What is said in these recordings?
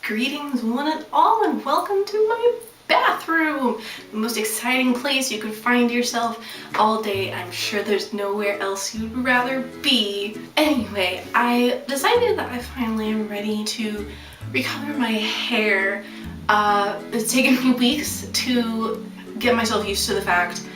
Greetings one and all, and welcome to my bathroom! The most exciting place you could find yourself all day. I'm sure there's nowhere else you'd rather be. Anyway, I decided that I finally am ready to recolor my hair. It's taken me weeks to get myself used to the fact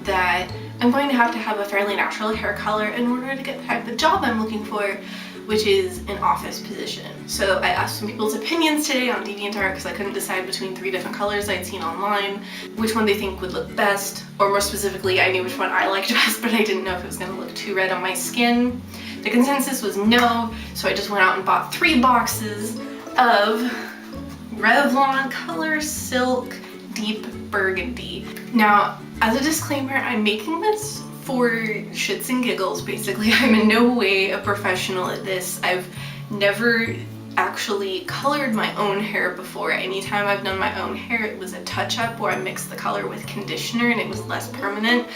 that I'm going to have a fairly natural hair color in order to get the type of job I'm looking for, which is an office position. So I asked some people's opinions today on DeviantArt because I couldn't decide between 3 different colors I'd seen online, which one they think would look best, or more specifically, I knew which one I liked best, but I didn't know if it was going to look too red on my skin. The consensus was no, so I just went out and bought 3 boxes of Revlon Color Silk Deep Burgundy. Now, as a disclaimer, I'm making this for shits and giggles, basically. I'm in no way a professional at this. I've never actually colored my own hair before. Anytime I've done my own hair, it was a touch-up where I mixed the color with conditioner and it was less permanent.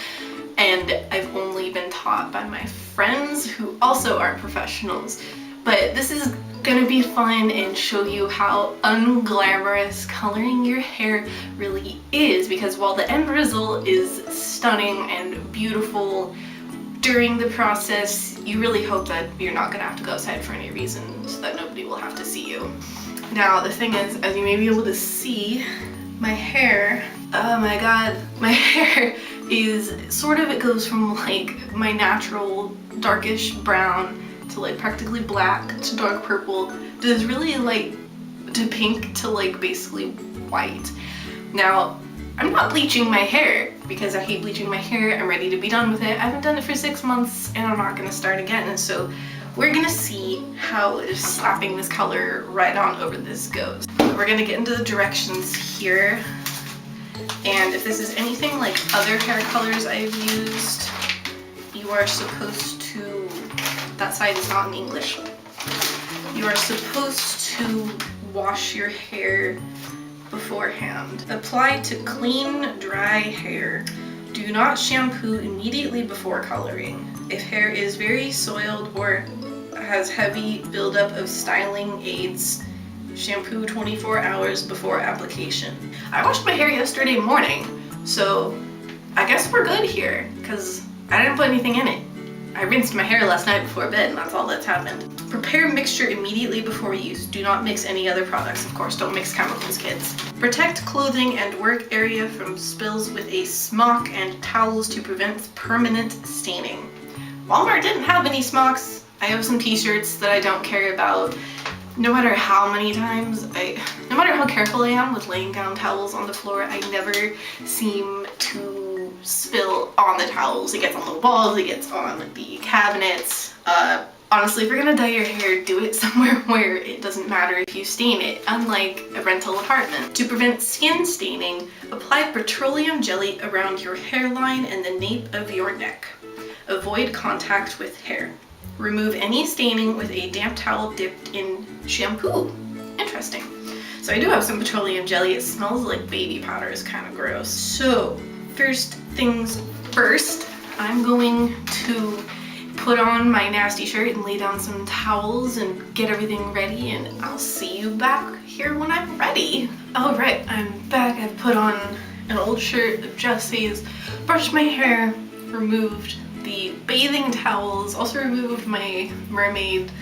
And I've only been taught by my friends who also aren't professionals. But this is gonna be fun and show you how unglamorous coloring your hair really is, because while the end result is stunning and beautiful during the process, you really hope that you're not gonna have to go outside for any reason so that nobody will have to see you. Now the thing is, as you may be able to see, my hair, oh my god, my hair is sort of, it goes from like my natural darkish brown to like practically black to dark purple to this really light to pink to like basically white. Now, I'm not bleaching my hair because I hate bleaching my hair. I'm ready to be done with it. I haven't done it for 6 months and I'm not gonna start again. And so we're gonna see how just slapping this color right on over this goes. We're gonna get into the directions here. And if this is anything like other hair colors I've used, you are supposed to, that side is not in English. You are supposed to wash your hair beforehand. Apply to clean, dry hair. Do not shampoo immediately before coloring. If hair is very soiled or has heavy buildup of styling aids, shampoo 24 hours before application. I washed my hair yesterday morning, so I guess we're good here, because I didn't put anything in it. I rinsed my hair last night before bed and that's all that's happened. Prepare mixture immediately before use. Do not mix any other products. Of course, don't mix chemicals, kids. Protect clothing and work area from spills with a smock and towels to prevent permanent staining. Walmart didn't have any smocks. I have some t-shirts that I don't care about. No matter how many times no matter how careful I am with laying down towels on the floor, I never seem to spill on the towels. It gets on the walls, it gets on the cabinets. Honestly, if you're gonna dye your hair, do it somewhere where it doesn't matter if you stain it, unlike a rental apartment. To prevent skin staining, apply petroleum jelly around your hairline and the nape of your neck. Avoid contact with hair. Remove any staining with a damp towel dipped in shampoo. Interesting. So I do have some petroleum jelly. It smells like baby powder. It's kind of gross. So first things first, I'm going to put on my nasty shirt and lay down some towels and get everything ready, and I'll see you back here when I'm ready. All right, I'm back. I've put on an old shirt of Jesse's, brushed my hair, removed the bathing towels, also removed my mermaid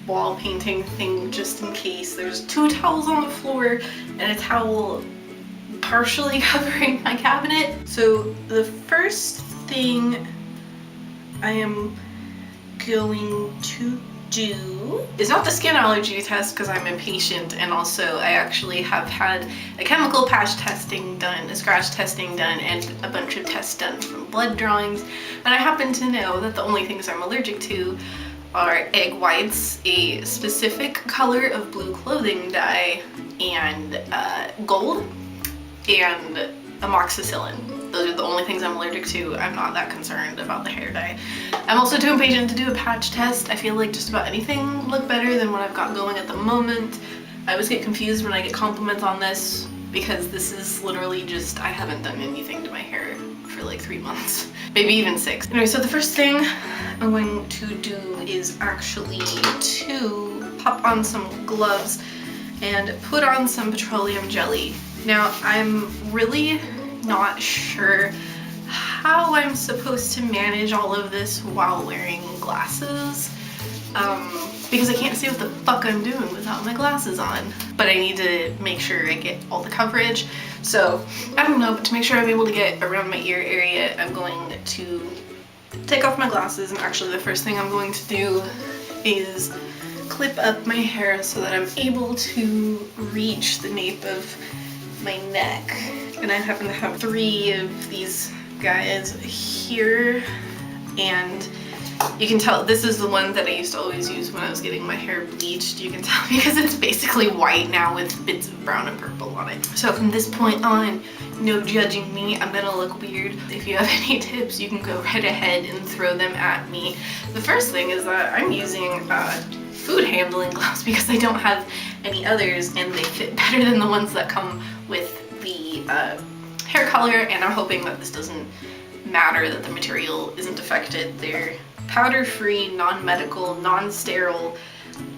wall painting thing just in case. There's 2 towels on the floor and a towel partially covering my cabinet. So the first thing I am going to do is not the skin allergy test because I'm impatient, and also I actually have had a chemical patch testing done, a scratch testing done, and a bunch of tests done from blood drawings, and I happen to know that the only things I'm allergic to are egg whites, a specific color of blue clothing dye, and gold, and amoxicillin. Those are the only things I'm allergic to. I'm not that concerned about the hair dye. I'm also too impatient to do a patch test. I feel like just about anything would look better than what I've got going at the moment. I always get confused when I get compliments on this because this is literally just, I haven't done anything to my hair for like 3 months, maybe even 6. Anyway, so the first thing I'm going to do is actually to pop on some gloves and put on some petroleum jelly. Now, I'm really not sure how I'm supposed to manage all of this while wearing glasses, because I can't see what the fuck I'm doing without my glasses on. But I need to make sure I get all the coverage. So, I don't know, but to make sure I'm able to get around my ear area, I'm going to take off my glasses, and actually the first thing I'm going to do is clip up my hair so that I'm able to reach the nape of my neck. And I happen to have 3 of these guys here, and you can tell this is the one that I used to always use when I was getting my hair bleached. You can tell because it's basically white now with bits of brown and purple on it. So from this point on, no judging me, I'm gonna look weird. If you have any tips, you can go right ahead and throw them at me. The first thing is that I'm using food handling gloves because I don't have any others, and they fit better than the ones that come with the hair color, and I'm hoping that this doesn't matter, that the material isn't affected. They're powder-free, non-medical, non-sterile,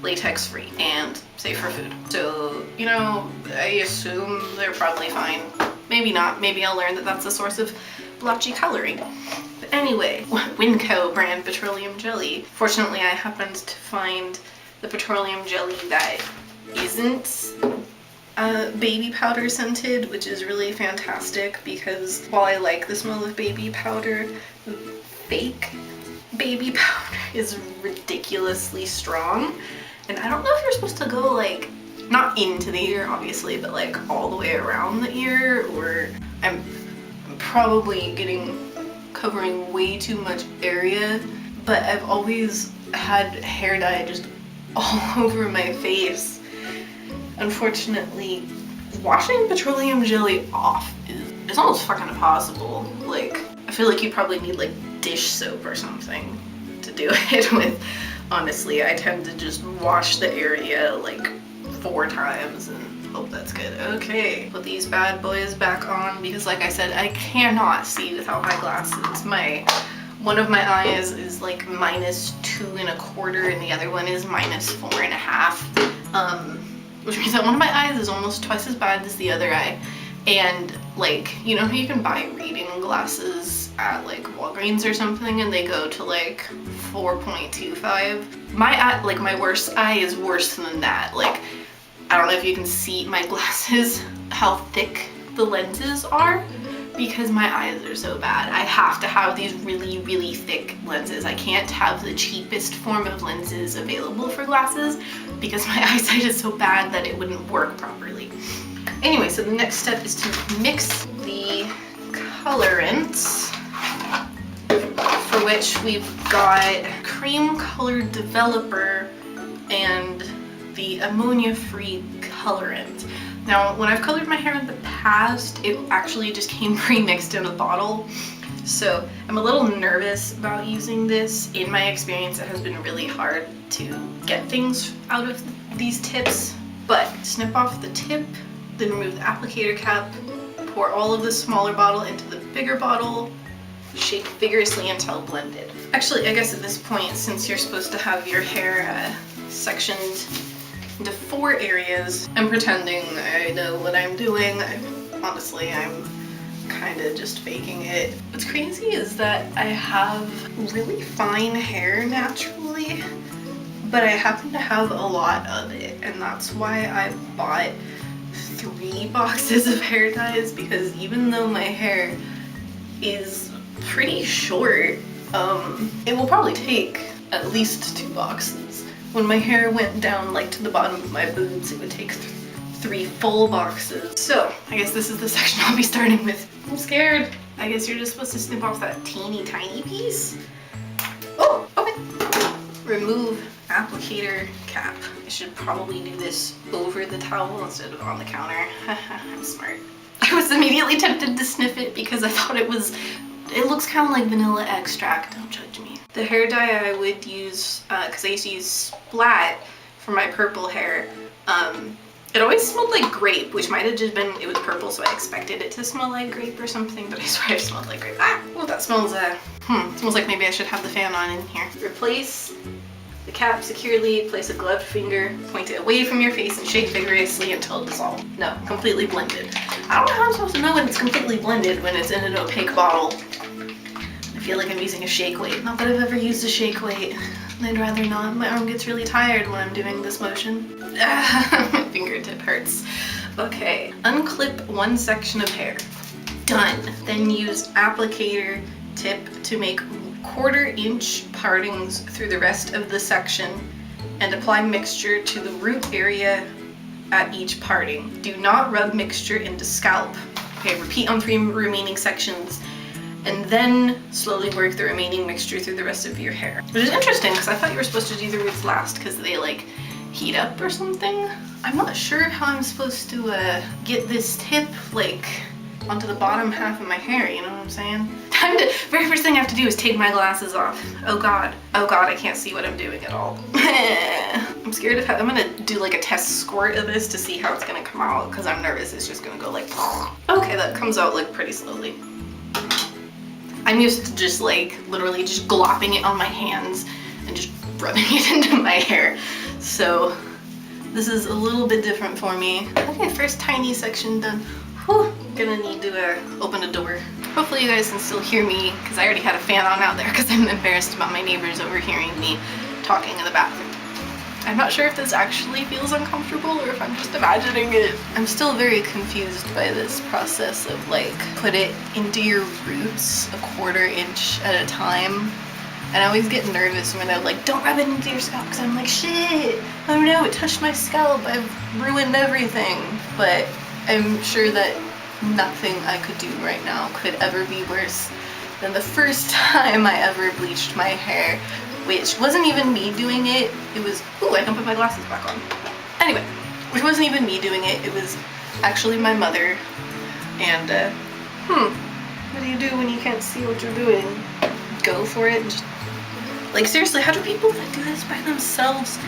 latex-free, and safe for food. So, you know, I assume they're probably fine. Maybe not. Maybe I'll learn that that's a source of blotchy coloring. But anyway, Winco brand petroleum jelly. Fortunately, I happened to find the petroleum jelly that isn't baby powder scented, which is really fantastic because while I like the smell of baby powder, fake baby powder is ridiculously strong. And I don't know if you're supposed to go like, not into the ear obviously, but like all the way around the ear, or I'm probably covering way too much area, but I've always had hair dye just all over my face. Unfortunately, washing petroleum jelly off is almost fucking impossible. Like, I feel like you probably need like dish soap or something to do it with. Honestly, I tend to just wash the area like 4 times and hope that's good. Okay, put these bad boys back on because like I said, I cannot see without my glasses. One of my eyes is like -2.25 and the other one is -4.5. Which means that one of my eyes is almost twice as bad as the other eye. And like, you know how you can buy reading glasses at like Walgreens or something and they go to like 4.25? My eye, like my worst eye is worse than that. Like, I don't know if you can see my glasses, how thick the lenses are, because my eyes are so bad. I have to have these really, really thick lenses. I can't have the cheapest form of lenses available for glasses because my eyesight is so bad that it wouldn't work properly. Anyway, so the next step is to mix the colorants, for which we've got cream colored developer and the ammonia-free colorant. Now, when I've colored my hair in the past, it actually just came pre-mixed in a bottle. So I'm a little nervous about using this. In my experience, it has been really hard to get things out of these tips. But snip off the tip, then remove the applicator cap, pour all of the smaller bottle into the bigger bottle, shake vigorously until blended. Actually, I guess at this point, since you're supposed to have your hair sectioned into 4 areas, I'm pretending I know what I'm doing. Honestly, I'm kind of just faking it. What's crazy is that I have really fine hair naturally, but I happen to have a lot of it, and that's why I bought 3 boxes of hair dyes, because even though my hair is pretty short, it will probably take at least 2 boxes. When my hair went down like to the bottom of my boobs, it would take 3 full boxes. So I guess this is the section I'll be starting with. I'm scared. I guess you're just supposed to snip off that teeny tiny piece. Oh, okay. Remove applicator cap. I should probably do this over the towel instead of on the counter. I'm smart. I was immediately tempted to sniff it because I thought it looks kind of like vanilla extract. Don't judge me. The hair dye I would use, because I used to use Splat for my purple hair, it always smelled like grape, which might have just been, it was purple, so I expected it to smell like grape or something, but I swear it smelled like grape. Ah, oh, that smells, it smells like maybe I should have the fan on in here. Replace the cap securely, place a gloved finger, point it away from your face and shake vigorously until it dissolves. No, completely blended. I don't know how I'm supposed to know when it's completely blended when it's in an opaque bottle. I feel like I'm using a shake weight. Not that I've ever used a shake weight. I'd rather not. My arm gets really tired when I'm doing this motion. My fingertip hurts. Okay, unclip one section of hair. Done. Then use applicator tip to make 1/4 inch partings through the rest of the section and apply mixture to the root area at each parting. Do not rub mixture into scalp. Okay, repeat on 3 remaining sections and then slowly work the remaining mixture through the rest of your hair. Which is interesting because I thought you were supposed to do the roots last because they like heat up or something. I'm not sure how I'm supposed to get this tip like onto the bottom half of my hair, you know what I'm saying? Very first thing I have to do is take my glasses off. Oh god, I can't see what I'm doing at all. I'm scared of how, I'm gonna do like a test squirt of this to see how it's gonna come out because I'm nervous it's just gonna go like, okay, that comes out like pretty slowly. I'm used to just like literally just glopping it on my hands and just rubbing it into my hair. So this is a little bit different for me. Okay, first tiny section done. Whew, gonna need to open a door. Hopefully you guys can still hear me because I already had a fan on out there because I'm embarrassed about my neighbors overhearing me talking in the bathroom. I'm not sure if this actually feels uncomfortable or if I'm just imagining it. I'm still very confused by this process of like, put it into your roots 1/4 inch at a time. And I always get nervous when they're like, don't rub it into your scalp because I'm like, shit, oh no, it touched my scalp, I've ruined everything. But I'm sure that nothing I could do right now could ever be worse than the first time I ever bleached my hair, which wasn't even me doing it. It was, ooh, I can put my glasses back on. Anyway, which wasn't even me doing it. It was actually my mother. And, what do you do when you can't see what you're doing? Go for it. Just, like, seriously, how do people that do this by themselves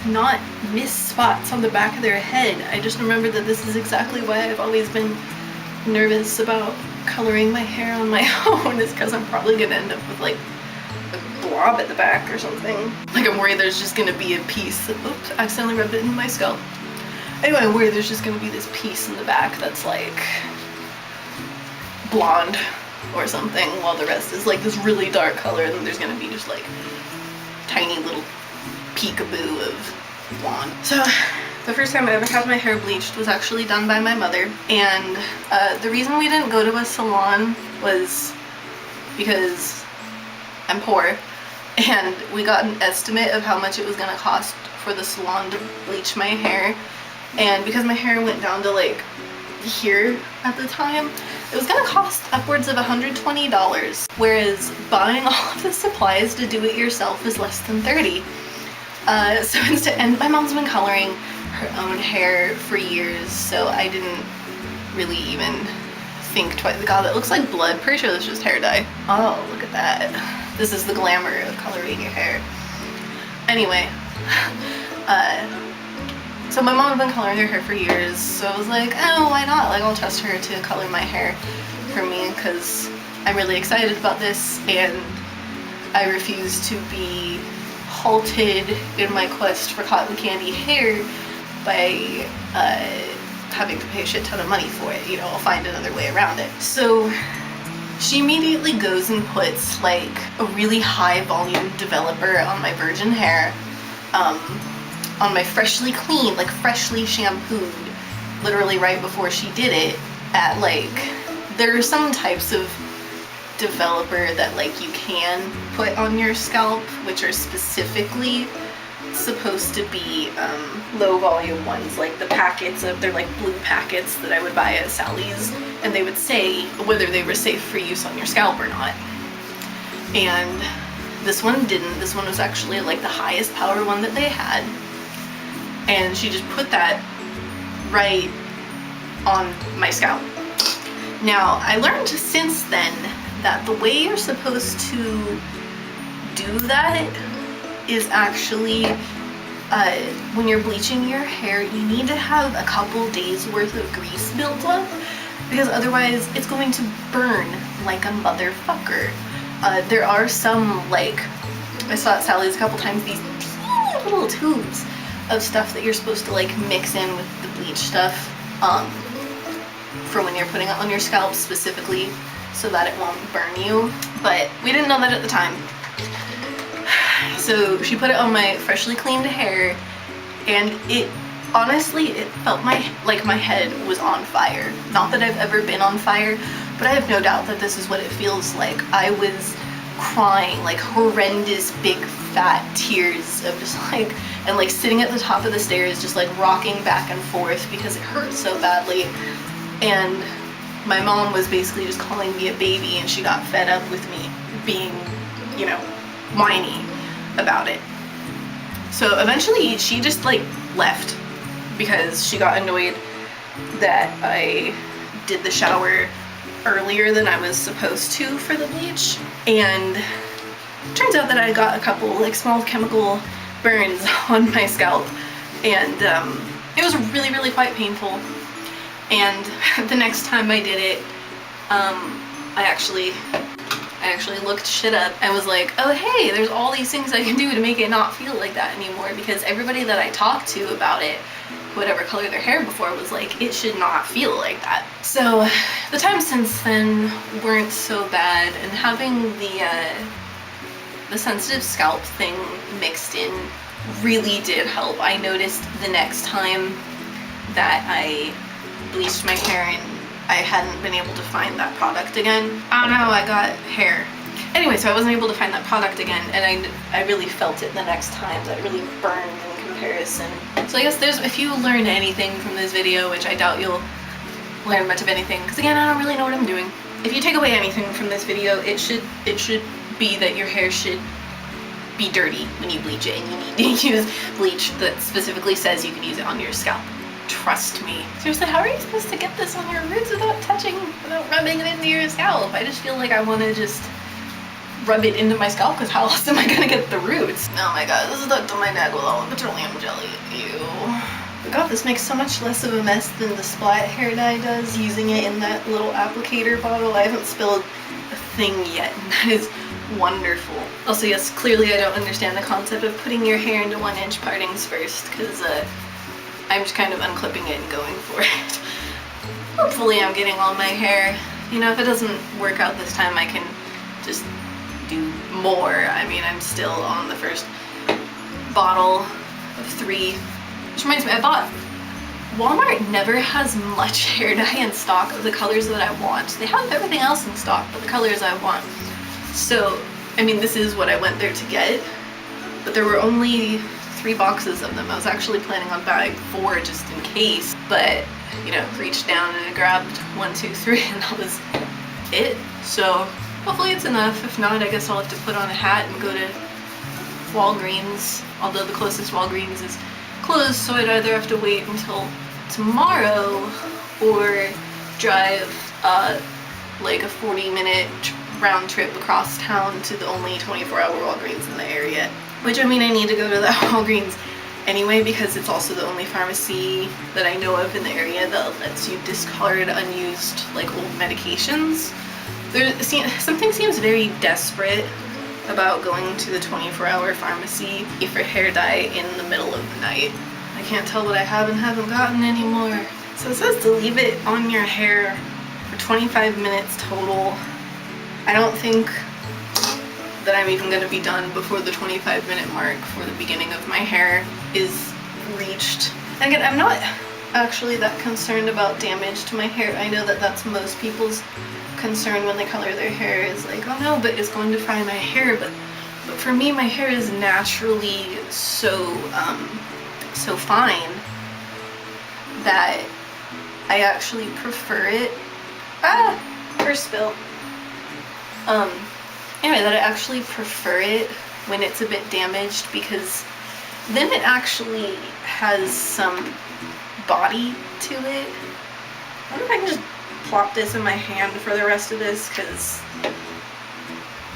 not miss spots on the back of their head? I just remember that this is exactly why I've always been nervous about coloring my hair on my own, is because I'm probably gonna end up with like a blob at the back or something. Like I'm worried there's just gonna be a piece that, oops, I accidentally rubbed it into my scalp. Anyway, I'm worried there's just gonna be this piece in the back that's like blonde or something while the rest is like this really dark color, and then there's gonna be just like tiny little peekaboo of blonde. So the first time I ever had my hair bleached was actually done by my mother, and the reason we didn't go to a salon was because I'm poor, and we got an estimate of how much it was gonna cost for the salon to bleach my hair, and because my hair went down to like here at the time, it was gonna cost upwards of $120, whereas buying all of the supplies to do it yourself is less than $30. So instead, and my mom's been coloring her own hair for years, so I didn't really even think twice. God, that looks like blood. Pretty sure that's just hair dye. Oh, look at that. This is the glamour of coloring your hair. Anyway, so my mom had been coloring her hair for years, so I was like, oh, why not? Like, I'll trust her to color my hair for me because I'm really excited about this, and I refuse to be halted in my quest for cotton candy hair by having to pay a shit ton of money for it. You know, I'll find another way around it. So she immediately goes and puts like a really high volume developer on my virgin hair, on my freshly cleaned, like freshly shampooed, literally right before she did it, at like, there are some types of developer that like you can put on your scalp which are specifically supposed to be low volume ones, like the packets of, they're like blue packets that I would buy at Sally's, and they would say whether they were safe for use on your scalp or not. And this one didn't. This one was actually like the highest power one that they had, and she just put that right on my scalp. Now, I learned since then that the way you're supposed to do that is actually when you're bleaching your hair, you need to have a couple days worth of grease built up, because otherwise it's going to burn like a motherfucker. There are some, like, I saw at Sally's a couple times, these tiny little tubes of stuff that you're supposed to like mix in with the bleach stuff for when you're putting it on your scalp specifically so that it won't burn you. But we didn't know that at the time. So she put it on my freshly cleaned hair, and it honestly, it felt like my head was on fire. Not that I've ever been on fire, but I have no doubt that this is what it feels like. I was crying like horrendous big fat tears of just like, and like sitting at the top of the stairs just like rocking back and forth because it hurt so badly. And my mom was basically just calling me a baby, and she got fed up with me being, you know, whiny about it. So eventually she just like left because she got annoyed that I did the shower earlier than I was supposed to for the bleach. And turns out that I got a couple like small chemical burns on my scalp, and it was really quite painful. And the next time I did it, I actually looked shit up and was like, oh hey, there's all these things I can do to make it not feel like that anymore, because everybody that I talked to about it, whatever color their hair before, was like, it should not feel like that. So the times since then weren't so bad, and having the sensitive scalp thing mixed in really did help. I noticed the next time that I bleached my hair and I hadn't been able to find that product again. I don't know, I got hair. Anyway, so I wasn't able to find that product again, and I really felt it the next time. That really burned in comparison. So I guess if you learn anything from this video, which I doubt you'll learn much of anything, because again, I don't really know what I'm doing. If you take away anything from this video, it should be that your hair should be dirty when you bleach it, and you need to use bleach that specifically says you can use it on your scalp. Trust me. Seriously, how are you supposed to get this on your roots without rubbing it into your scalp? I just feel like I want to just rub it into my scalp, because how else am I gonna get the roots? Oh my god, this is stuck to my neck with all the petroleum jelly. Ew. But god, this makes so much less of a mess than the Splat hair dye does, using it in that little applicator bottle. I haven't spilled a thing yet, and that is wonderful. Also, yes, clearly I don't understand the concept of putting your hair into 1-inch partings first, because I'm just kind of unclipping it and going for it. Hopefully I'm getting all my hair. You know, if it doesn't work out this time, I can just do more. I mean, I'm still on the first bottle of 3. Which reminds me, I thought Walmart never has much hair dye in stock of the colors that I want. They have everything else in stock, but the colors I want. So, I mean, this is what I went there to get, but there were only 3 boxes of them. I was actually planning on buying 4 just in case, but, you know, reached down and I grabbed 1, 2, 3, and that was it. So hopefully it's enough. If not, I guess I'll have to put on a hat and go to Walgreens, although the closest Walgreens is closed, so I'd either have to wait until tomorrow or drive like a 40-minute round trip across town to the only 24-hour Walgreens in the area. Which, I mean, I need to go to that Walgreens anyway, because it's also the only pharmacy that I know of in the area that lets you discard unused, like, old medications. Something seems very desperate about going to the 24-hour pharmacy for hair dye in the middle of the night. I can't tell what I have and haven't gotten anymore. So it says to leave it on your hair for 25 minutes total. I don't think that I'm even going to be done before the 25-minute mark for the beginning of my hair is reached. And again, I'm not actually that concerned about damage to my hair. I know that that's most people's concern when they color their hair, is like, oh no, but it's going to fry my hair. But for me, my hair is naturally so fine that I actually prefer it. First spill. Anyway, that I actually prefer it when it's a bit damaged, because then it actually has some body to it. I wonder if I can just plop this in my hand for the rest of this, because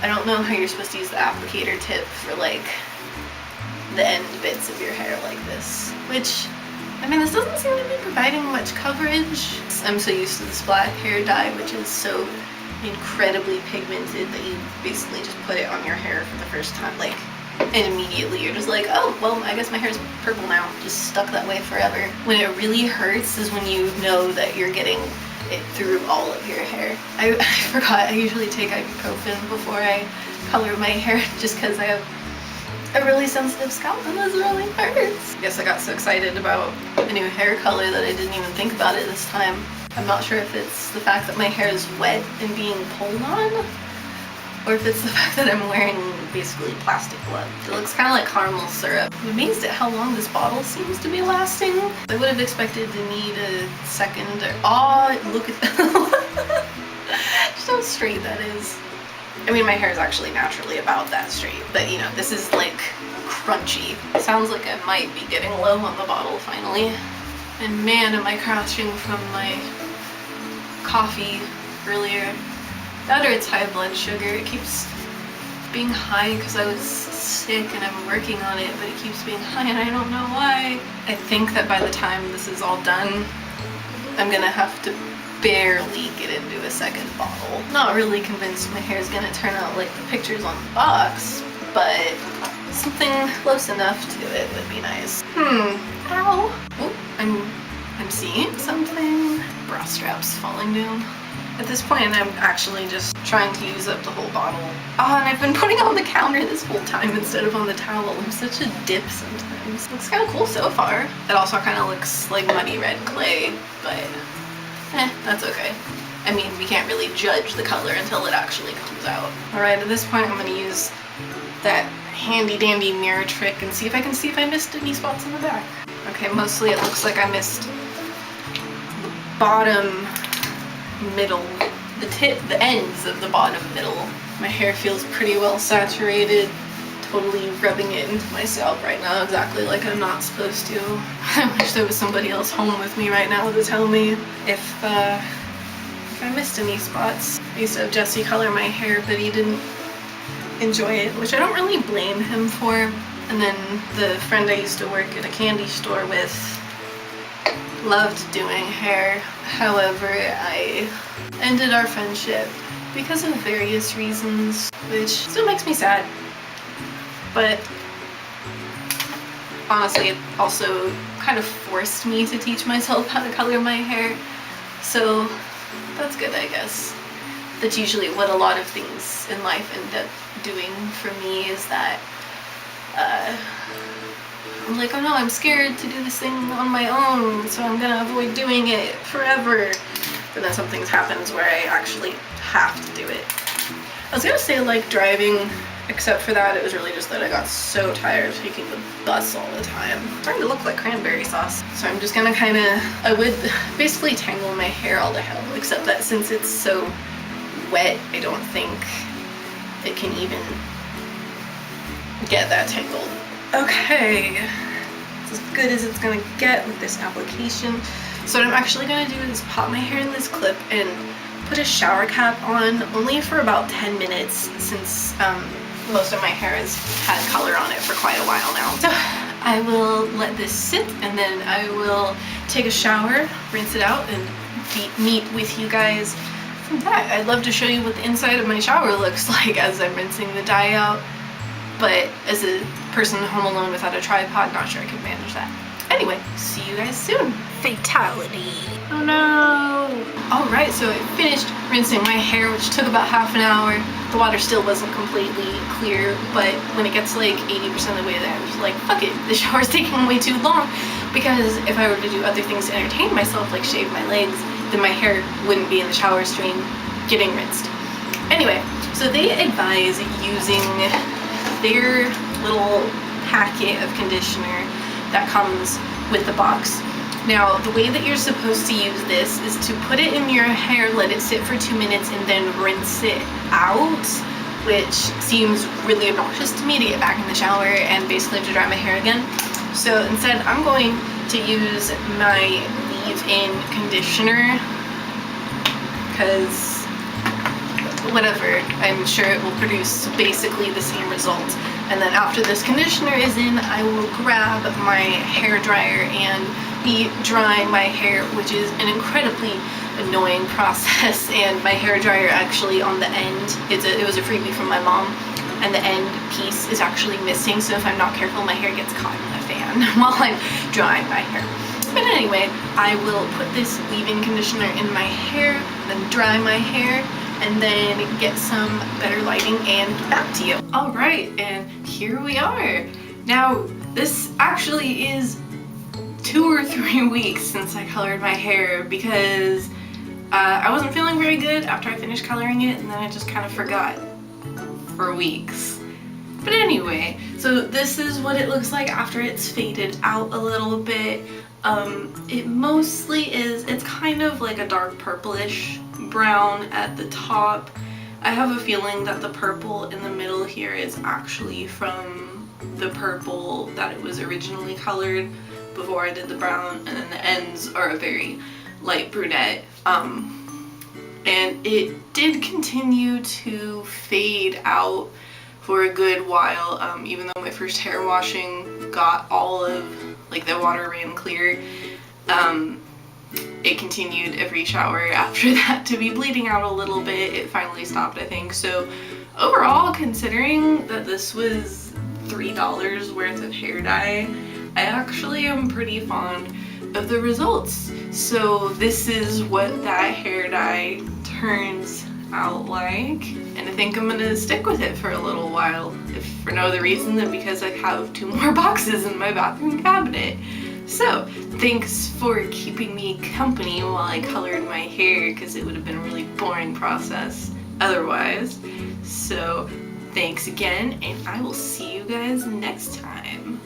I don't know how you're supposed to use the applicator tip for like the end bits of your hair like this. Which, I mean, this doesn't seem to be providing much coverage. I'm so used to the Splat hair dye, which is so incredibly pigmented that you basically just put it on your hair for the first time, like And immediately you're just like, oh, well, I guess my hair's purple now. Just stuck that way forever. When it really hurts is when you know that you're getting it through all of your hair. I forgot, I usually take ibuprofen before I color my hair just because I have a really sensitive scalp and this really hurts. I guess I got so excited about a new hair color that I didn't even think about it this time. I'm not sure if it's the fact that my hair is wet and being pulled on, or if it's the fact that I'm wearing basically plastic gloves. It looks kind of like caramel syrup. I'm amazed at how long this bottle seems to be lasting. I would have expected to need a second or, oh, look at that. Just how straight that is. I mean, my hair is actually naturally about that straight, but you know, this is like crunchy. Sounds like I might be getting low on the bottle finally. And man, am I crashing from my coffee earlier. That or it's high blood sugar. It keeps being high because I was sick and I'm working on it, but it keeps being high and I don't know why. I think that by the time this is all done, I'm gonna have to barely get into a second bottle. Not really convinced my hair is gonna turn out like the pictures on the box, but something close enough to it would be nice. Ow. Oh, I'm seeing something. Bra straps falling down. At this point, I'm actually just trying to use up the whole bottle. Oh, and I've been putting it on the counter this whole time instead of on the towel. I'm such a dip sometimes. Looks kind of cool so far. It also kind of looks like muddy red clay, but that's okay. I mean, we can't really judge the color until it actually comes out. Alright, at this point I'm going to use that handy dandy mirror trick and see if I missed any spots in the back. Okay, mostly it looks like I missed the bottom middle, the ends of the bottom middle. My hair feels pretty well saturated. Totally rubbing it into my scalp right now, exactly like I'm not supposed to. I wish there was somebody else home with me right now to tell me if I missed any spots. I used to have Jesse color my hair, but he didn't enjoy it, which I don't really blame him for. And then the friend I used to work at a candy store with loved doing hair. However, I ended our friendship because of various reasons, which still makes me sad. But honestly, it also kind of forced me to teach myself how to color my hair. So that's good, I guess. That's usually what a lot of things in life end up doing for me, is that I'm like, oh no, I'm scared to do this thing on my own, so I'm gonna avoid doing it forever. But then something happens where I actually have to do it. I was gonna say like driving, except for that it was really just that I got so tired of taking the bus all the time. It's starting to look like cranberry sauce. So I'm just gonna I would basically tangle my hair all to hell, except that since it's so wet, I don't think it can even get that tangled. Okay, it's as good as it's gonna get with this application. So what I'm actually gonna do is pop my hair in this clip and put a shower cap on, only for about 10 minutes, since most of my hair has had color on it for quite a while now. So I will let this sit and then I will take a shower, rinse it out, and meet with you guys from that. I'd love to show you what the inside of my shower looks like as I'm rinsing the dye out, but as a person home alone without a tripod, not sure I can manage that. Anyway, see you guys soon. Fatality. Oh no. Alright, so I finished rinsing my hair, which took about half an hour. The water still wasn't completely clear, but when it gets like 80% of the way there, I'm just like, fuck it, the shower's taking way too long. Because if I were to do other things to entertain myself, like shave my legs, then my hair wouldn't be in the shower stream getting rinsed. Anyway, so they advise using their little packet of conditioner that comes with the box. Now, the way that you're supposed to use this is to put it in your hair, let it sit for 2 minutes, and then rinse it out, which seems really obnoxious to me to get back in the shower and basically have to dry my hair again. So instead, I'm going to use my leave-in conditioner, because whatever, I'm sure it will produce basically the same result. And then after this conditioner is in, I will grab my hair dryer and be drying my hair, which is an incredibly annoying process. And my hair dryer actually on the end, it was a freebie from my mom, and the end piece is actually missing, so if I'm not careful, my hair gets caught in the fan while I'm drying my hair. But anyway, I will put this leave-in conditioner in my hair, then dry my hair, and then get some better lighting and get back to you. Alright, and here we are. Now, this actually is 2 or 3 weeks since I colored my hair because I wasn't feeling very good after I finished coloring it, and then I just kind of forgot for weeks. But anyway, so this is what it looks like after it's faded out a little bit. It mostly is, it's kind of like a dark purplish brown at the top. I have a feeling that the purple in the middle here is actually from the purple that it was originally colored before I did the brown, and then the ends are a very light brunette. And it did continue to fade out for a good while, even though my first hair washing got all of, like, the water ran clear. It continued every shower after that to be bleeding out a little bit. It finally stopped, I think. So overall, considering that this was $3 worth of hair dye, I actually am pretty fond of the results. So this is what that hair dye turns out like, and I think I'm gonna stick with it for a little while, if for no other reason than because I have 2 more boxes in my bathroom cabinet. So thanks for keeping me company while I colored my hair, because it would have been a really boring process otherwise. So thanks again, and I will see you guys next time.